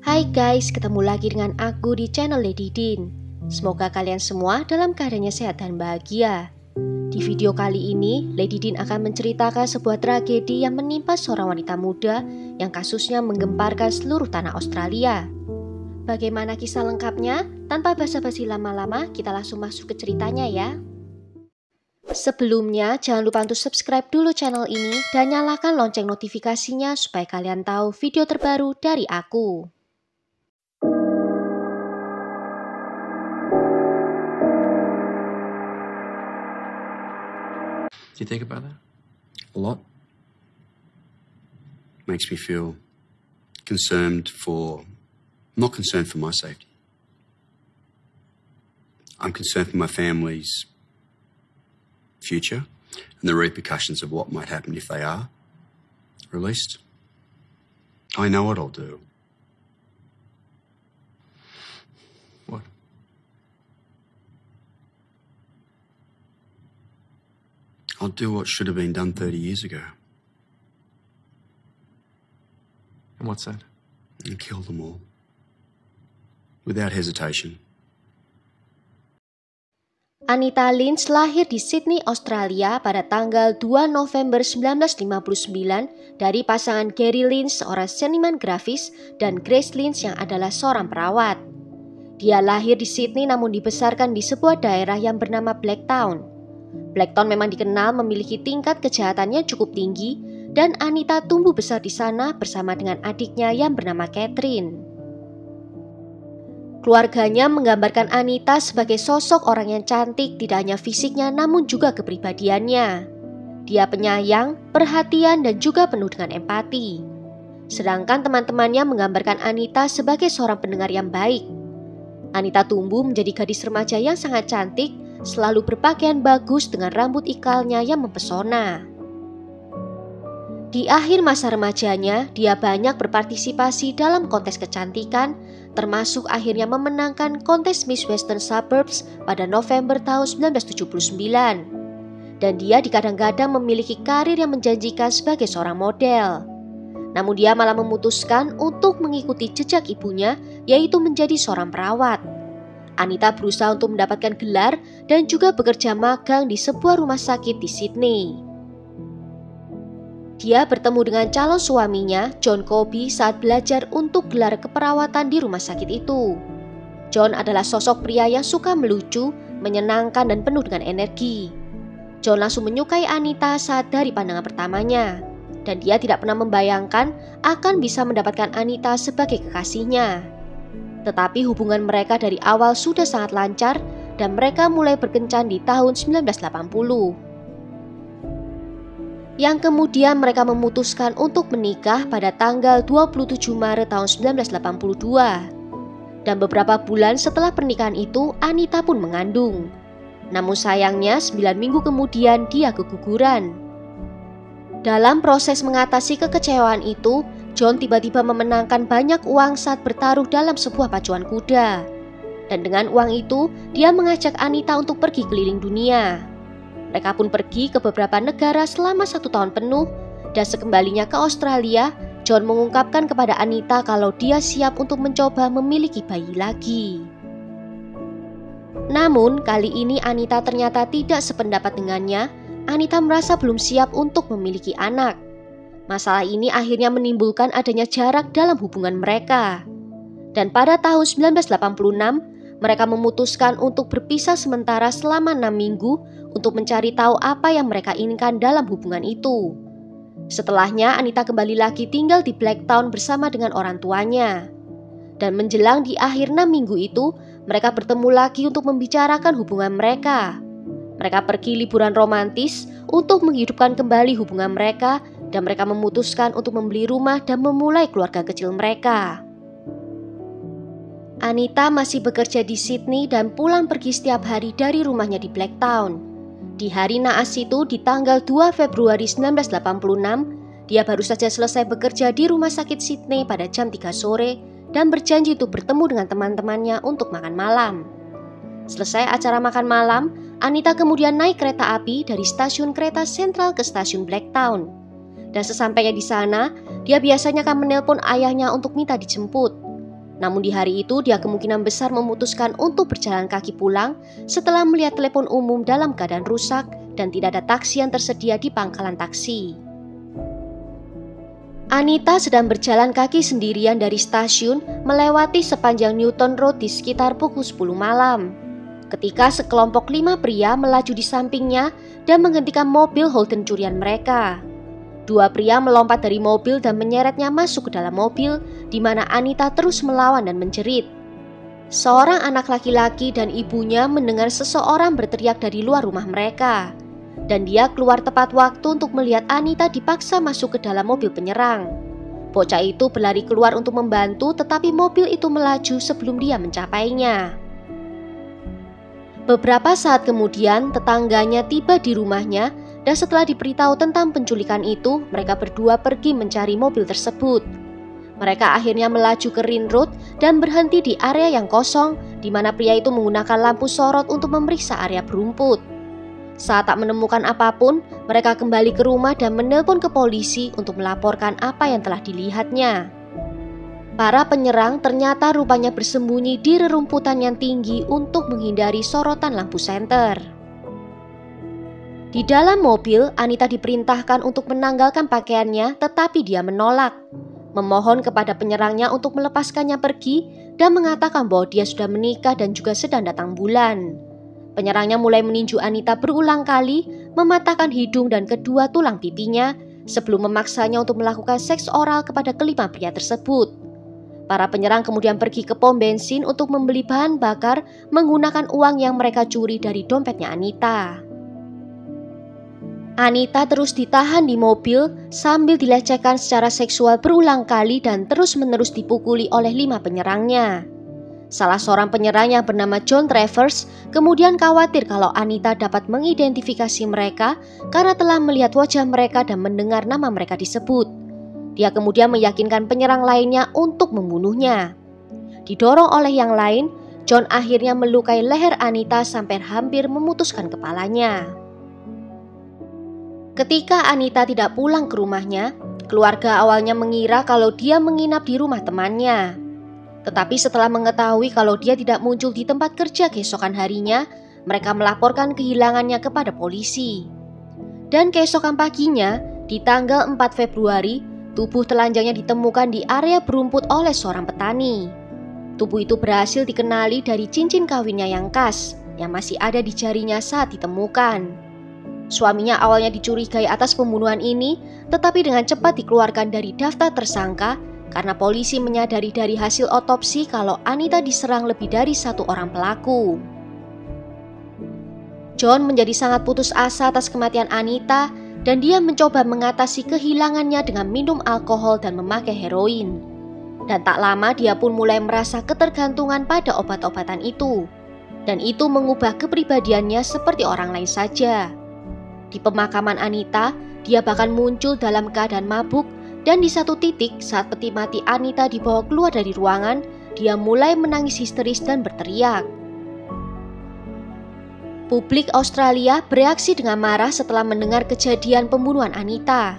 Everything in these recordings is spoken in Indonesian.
Hai guys, ketemu lagi dengan aku di channel Lady Din. Semoga kalian semua dalam keadaannya sehat dan bahagia. Di video kali ini, Lady Din akan menceritakan sebuah tragedi yang menimpa seorang wanita muda yang kasusnya menggemparkan seluruh tanah Australia. Bagaimana kisah lengkapnya? Tanpa basa-basi lama-lama, kita langsung masuk ke ceritanya ya. Sebelumnya, jangan lupa untuk subscribe dulu channel ini dan nyalakan lonceng notifikasinya supaya kalian tahu video terbaru dari aku. Do you think about that? A lot. Makes me feel not concerned for my safety. I'm concerned for my family's future and the repercussions of what might happen if they are released. I know what I'll do. What? I'll do what should have been done 30 years ago. And what's that? And kill them all. Without hesitation. Anita Lynch lahir di Sydney, Australia pada tanggal 2 November 1959 dari pasangan Gary Lynch, seorang seniman grafis, dan Grace Lynch yang adalah seorang perawat. Dia lahir di Sydney namun dibesarkan di sebuah daerah yang bernama Blacktown. Blacktown memang dikenal memiliki tingkat kejahatannya cukup tinggi dan Anita tumbuh besar di sana bersama dengan adiknya yang bernama Catherine. Keluarganya menggambarkan Anita sebagai sosok orang yang cantik tidak hanya fisiknya namun juga kepribadiannya. Dia penyayang, perhatian dan juga penuh dengan empati. Sedangkan teman-temannya menggambarkan Anita sebagai seorang pendengar yang baik. Anita tumbuh menjadi gadis remaja yang sangat cantik, selalu berpakaian bagus dengan rambut ikalnya yang mempesona. Di akhir masa remajanya, dia banyak berpartisipasi dalam kontes kecantikan, termasuk akhirnya memenangkan kontes Miss Western Suburbs pada November tahun 1979. Dan dia dikadang-kadang memiliki karir yang menjanjikan sebagai seorang model. Namun dia malah memutuskan untuk mengikuti jejak ibunya, yaitu menjadi seorang perawat. Anita berusaha untuk mendapatkan gelar dan juga bekerja magang di sebuah rumah sakit di Sydney. Dia bertemu dengan calon suaminya, John Kobe, saat belajar untuk gelar keperawatan di rumah sakit itu. John adalah sosok pria yang suka melucu, menyenangkan dan penuh dengan energi. John langsung menyukai Anita saat dari pandangan pertamanya, dan dia tidak pernah membayangkan akan bisa mendapatkan Anita sebagai kekasihnya. Tetapi hubungan mereka dari awal sudah sangat lancar dan mereka mulai berkencan di tahun 1980. Yang kemudian mereka memutuskan untuk menikah pada tanggal 27 Maret tahun 1982. Dan beberapa bulan setelah pernikahan itu, Anita pun mengandung. Namun sayangnya 9 minggu kemudian dia keguguran. Dalam proses mengatasi kekecewaan itu, John tiba-tiba memenangkan banyak uang saat bertaruh dalam sebuah pacuan kuda. Dan dengan uang itu, dia mengajak Anita untuk pergi keliling dunia. Mereka pun pergi ke beberapa negara selama 1 tahun penuh, dan sekembalinya ke Australia, John mengungkapkan kepada Anita kalau dia siap untuk mencoba memiliki bayi lagi. Namun, kali ini Anita ternyata tidak sependapat dengannya. Anita merasa belum siap untuk memiliki anak. Masalah ini akhirnya menimbulkan adanya jarak dalam hubungan mereka. Dan pada tahun 1986, mereka memutuskan untuk berpisah sementara selama 6 minggu untuk mencari tahu apa yang mereka inginkan dalam hubungan itu. Setelahnya, Anita kembali lagi tinggal di Blacktown bersama dengan orang tuanya. Dan menjelang di akhir 6 minggu itu, mereka bertemu lagi untuk membicarakan hubungan mereka. Mereka pergi liburan romantis untuk menghidupkan kembali hubungan mereka dan mereka memutuskan untuk membeli rumah dan memulai keluarga kecil mereka. Anita masih bekerja di Sydney dan pulang pergi setiap hari dari rumahnya di Blacktown. Di hari naas itu, di tanggal 2 Februari 1986, dia baru saja selesai bekerja di rumah sakit Sydney pada jam 3 sore dan berjanji untuk bertemu dengan teman-temannya untuk makan malam. Selesai acara makan malam, Anita kemudian naik kereta api dari stasiun kereta sentral ke stasiun Blacktown. Dan sesampainya di sana, dia biasanya akan menelpon ayahnya untuk minta dijemput. Namun di hari itu dia kemungkinan besar memutuskan untuk berjalan kaki pulang setelah melihat telepon umum dalam keadaan rusak dan tidak ada taksi yang tersedia di pangkalan taksi. Anita sedang berjalan kaki sendirian dari stasiun melewati sepanjang Newton Road di sekitar pukul 10 malam. Ketika sekelompok 5 pria melaju di sampingnya dan menghentikan mobil Holden curian mereka. 2 pria melompat dari mobil dan menyeretnya masuk ke dalam mobil, di mana Anita terus melawan dan menjerit. Seorang anak laki-laki dan ibunya mendengar seseorang berteriak dari luar rumah mereka, dan dia keluar tepat waktu untuk melihat Anita dipaksa masuk ke dalam mobil penyerang. Bocah itu berlari keluar untuk membantu, tetapi mobil itu melaju sebelum dia mencapainya. Beberapa saat kemudian, tetangganya tiba di rumahnya dan setelah diberitahu tentang penculikan itu, mereka berdua pergi mencari mobil tersebut. Mereka akhirnya melaju ke Ring Road dan berhenti di area yang kosong, di mana pria itu menggunakan lampu sorot untuk memeriksa area berumput. Saat tak menemukan apapun, mereka kembali ke rumah dan menelpon ke polisi untuk melaporkan apa yang telah dilihatnya. Para penyerang ternyata rupanya bersembunyi di rerumputan yang tinggi untuk menghindari sorotan lampu senter. Di dalam mobil, Anita diperintahkan untuk menanggalkan pakaiannya, tetapi dia menolak, memohon kepada penyerangnya untuk melepaskannya pergi dan mengatakan bahwa dia sudah menikah dan juga sedang datang bulan. Penyerangnya mulai meninju Anita berulang kali, mematahkan hidung dan kedua tulang pipinya sebelum memaksanya untuk melakukan seks oral kepada kelima pria tersebut. Para penyerang kemudian pergi ke pom bensin untuk membeli bahan bakar menggunakan uang yang mereka curi dari dompetnya Anita. Anita terus ditahan di mobil sambil dilecehkan secara seksual berulang kali dan terus-menerus dipukuli oleh 5 penyerangnya. Salah seorang penyerang yang bernama John Travers kemudian khawatir kalau Anita dapat mengidentifikasi mereka karena telah melihat wajah mereka dan mendengar nama mereka disebut. Dia kemudian meyakinkan penyerang lainnya untuk membunuhnya. Didorong oleh yang lain, John akhirnya melukai leher Anita sampai hampir memutuskan kepalanya. Ketika Anita tidak pulang ke rumahnya, keluarga awalnya mengira kalau dia menginap di rumah temannya. Tetapi setelah mengetahui kalau dia tidak muncul di tempat kerja keesokan harinya, mereka melaporkan kehilangannya kepada polisi. Dan keesokan paginya, di tanggal 4 Februari, tubuh telanjangnya ditemukan di area berumput oleh seorang petani. Tubuh itu berhasil dikenali dari cincin kawinnya yang khas, yang masih ada di jarinya saat ditemukan. Suaminya awalnya dicurigai atas pembunuhan ini, tetapi dengan cepat dikeluarkan dari daftar tersangka karena polisi menyadari dari hasil otopsi kalau Anita diserang lebih dari 1 orang pelaku. John menjadi sangat putus asa atas kematian Anita dan dia mencoba mengatasi kehilangannya dengan minum alkohol dan memakai heroin. Dan tak lama dia pun mulai merasa ketergantungan pada obat-obatan itu. Dan itu mengubah kepribadiannya seperti orang lain saja. Di pemakaman Anita, dia bahkan muncul dalam keadaan mabuk dan di satu titik saat peti mati Anita dibawa keluar dari ruangan, dia mulai menangis histeris dan berteriak. Publik Australia bereaksi dengan marah setelah mendengar kejadian pembunuhan Anita.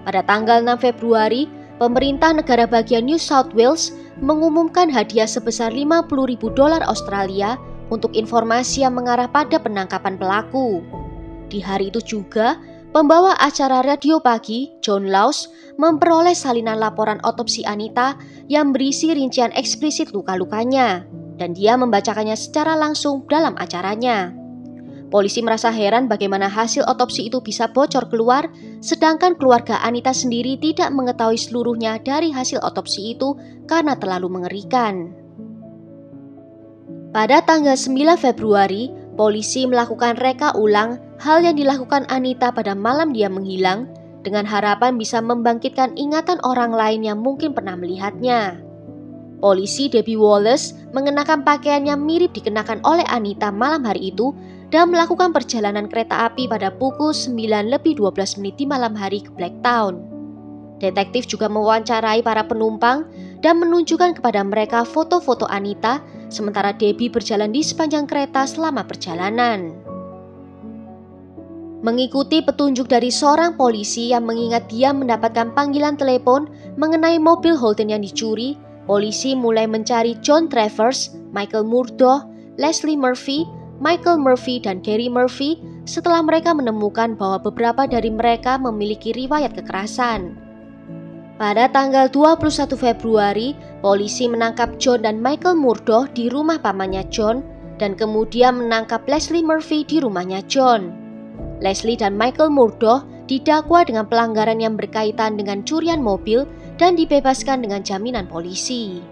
Pada tanggal 6 Februari, pemerintah negara bagian New South Wales mengumumkan hadiah sebesar $50.000 Australia untuk informasi yang mengarah pada penangkapan pelaku. Di hari itu juga, pembawa acara radio pagi, John Laws, memperoleh salinan laporan otopsi Anita yang berisi rincian eksplisit luka-lukanya, dan dia membacakannya secara langsung dalam acaranya. Polisi merasa heran bagaimana hasil otopsi itu bisa bocor keluar, sedangkan keluarga Anita sendiri tidak mengetahui seluruhnya dari hasil otopsi itu karena terlalu mengerikan. Pada tanggal 9 Februari, polisi melakukan reka ulang hal yang dilakukan Anita pada malam dia menghilang dengan harapan bisa membangkitkan ingatan orang lain yang mungkin pernah melihatnya. Polisi Debbie Wallace mengenakan pakaian yang mirip dikenakan oleh Anita malam hari itu dan melakukan perjalanan kereta api pada pukul 9:12 di malam hari ke Blacktown. Detektif juga mewawancarai para penumpang dan menunjukkan kepada mereka foto-foto Anita sementara Debbie berjalan di sepanjang kereta selama perjalanan. Mengikuti petunjuk dari seorang polisi yang mengingat dia mendapatkan panggilan telepon mengenai mobil Holden yang dicuri, polisi mulai mencari John Travers, Michael Murdoch, Leslie Murphy, Michael Murphy, dan Gary Murphy setelah mereka menemukan bahwa beberapa dari mereka memiliki riwayat kekerasan. Pada tanggal 21 Februari, polisi menangkap John dan Michael Murdoch di rumah pamannya John dan kemudian menangkap Leslie Murphy di rumahnya John. Leslie dan Michael Murdoch didakwa dengan pelanggaran yang berkaitan dengan curian mobil dan dibebaskan dengan jaminan polisi.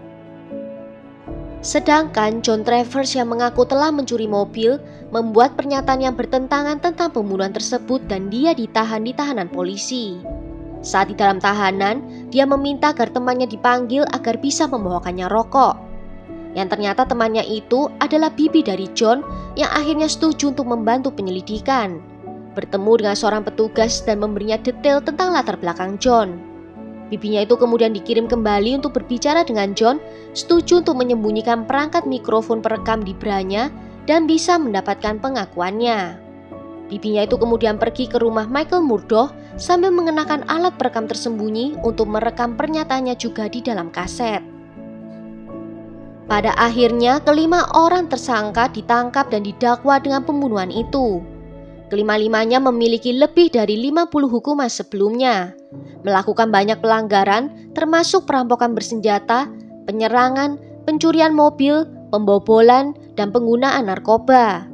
Sedangkan John Travers yang mengaku telah mencuri mobil membuat pernyataan yang bertentangan tentang pembunuhan tersebut dan dia ditahan di tahanan polisi. Saat di dalam tahanan, dia meminta agar temannya dipanggil agar bisa membawakannya rokok. Yang ternyata temannya itu adalah bibi dari John yang akhirnya setuju untuk membantu penyelidikan, bertemu dengan seorang petugas dan memberinya detail tentang latar belakang John. Bibinya itu kemudian dikirim kembali untuk berbicara dengan John, setuju untuk menyembunyikan perangkat mikrofon perekam di branya dan bisa mendapatkan pengakuannya. Bibinya itu kemudian pergi ke rumah Michael Murdoch sambil mengenakan alat perekam tersembunyi untuk merekam pernyataannya juga di dalam kaset. Pada akhirnya, kelima orang tersangka ditangkap dan didakwa dengan pembunuhan itu. Kelima-limanya memiliki lebih dari 50 hukuman sebelumnya, melakukan banyak pelanggaran termasuk perampokan bersenjata, penyerangan, pencurian mobil, pembobolan, dan penggunaan narkoba.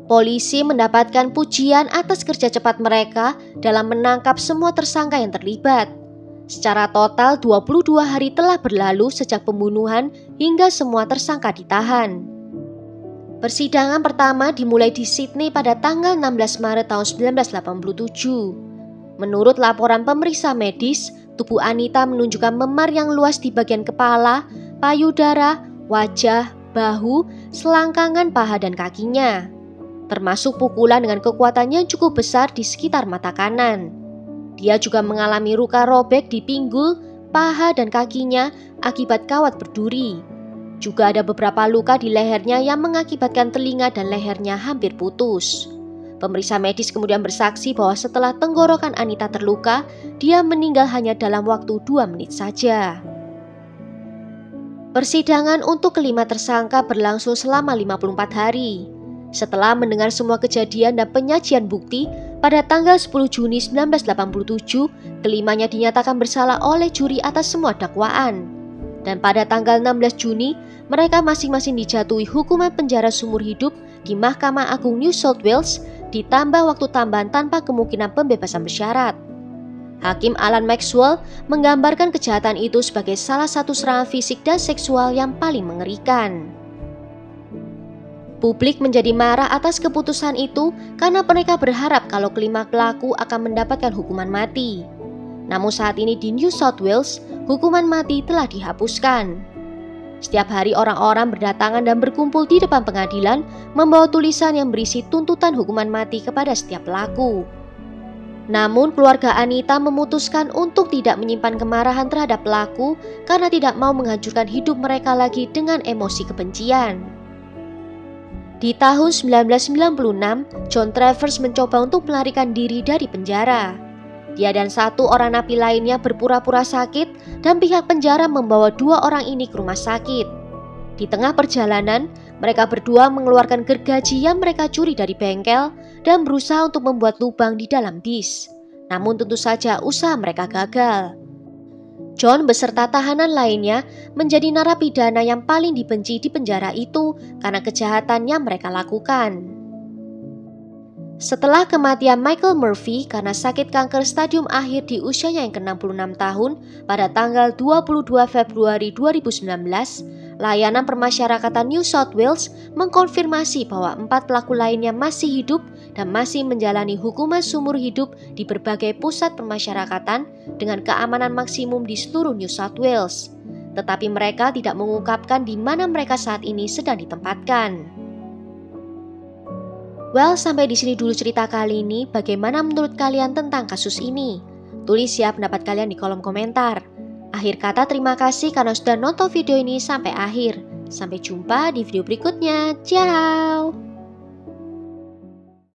Polisi mendapatkan pujian atas kerja cepat mereka dalam menangkap semua tersangka yang terlibat. Secara total 22 hari telah berlalu sejak pembunuhan hingga semua tersangka ditahan. Persidangan pertama dimulai di Sydney pada tanggal 16 Maret tahun 1987. Menurut laporan pemeriksa medis, tubuh Anita menunjukkan memar yang luas di bagian kepala, payudara, wajah, bahu, selangkangan paha dan kakinya, termasuk pukulan dengan kekuatan yang cukup besar di sekitar mata kanan. Dia juga mengalami luka robek di pinggul, paha, dan kakinya akibat kawat berduri. Juga ada beberapa luka di lehernya yang mengakibatkan telinga dan lehernya hampir putus. Pemeriksa medis kemudian bersaksi bahwa setelah tenggorokan Anita terluka, dia meninggal hanya dalam waktu 2 menit saja. Persidangan untuk kelima tersangka berlangsung selama 54 hari. Setelah mendengar semua kejadian dan penyajian bukti, pada tanggal 10 Juni 1987, kelimanya dinyatakan bersalah oleh juri atas semua dakwaan. Dan pada tanggal 16 Juni, mereka masing-masing dijatuhi hukuman penjara seumur hidup di Mahkamah Agung New South Wales, ditambah waktu tambahan tanpa kemungkinan pembebasan bersyarat. Hakim Alan Maxwell menggambarkan kejahatan itu sebagai salah satu serangan fisik dan seksual yang paling mengerikan. Publik menjadi marah atas keputusan itu karena mereka berharap kalau kelima pelaku akan mendapatkan hukuman mati. Namun saat ini di New South Wales, hukuman mati telah dihapuskan. Setiap hari orang-orang berdatangan dan berkumpul di depan pengadilan membawa tulisan yang berisi tuntutan hukuman mati kepada setiap pelaku. Namun keluarga Anita memutuskan untuk tidak menyimpan kemarahan terhadap pelaku karena tidak mau menghancurkan hidup mereka lagi dengan emosi kebencian. Di tahun 1996, John Travers mencoba untuk melarikan diri dari penjara. Dia dan satu orang napi lainnya berpura-pura sakit dan pihak penjara membawa 2 orang ini ke rumah sakit. Di tengah perjalanan, mereka berdua mengeluarkan gergaji yang mereka curi dari bengkel dan berusaha untuk membuat lubang di dalam bis. Namun tentu saja usaha mereka gagal. John beserta tahanan lainnya menjadi narapidana yang paling dibenci di penjara itu karena kejahatan yang mereka lakukan. Setelah kematian Michael Murphy karena sakit kanker stadium akhir di usianya yang ke-66 tahun pada tanggal 22 Februari 2019, layanan permasyarakatan New South Wales mengkonfirmasi bahwa 4 pelaku lainnya masih hidup dan masih menjalani hukuman seumur hidup di berbagai pusat permasyarakatan dengan keamanan maksimum di seluruh New South Wales. Tetapi mereka tidak mengungkapkan di mana mereka saat ini sedang ditempatkan. Well, sampai di sini dulu cerita kali ini. Bagaimana menurut kalian tentang kasus ini? Tulis ya pendapat kalian di kolom komentar. Akhir kata, terima kasih karena sudah nonton video ini sampai akhir. Sampai jumpa di video berikutnya. Ciao!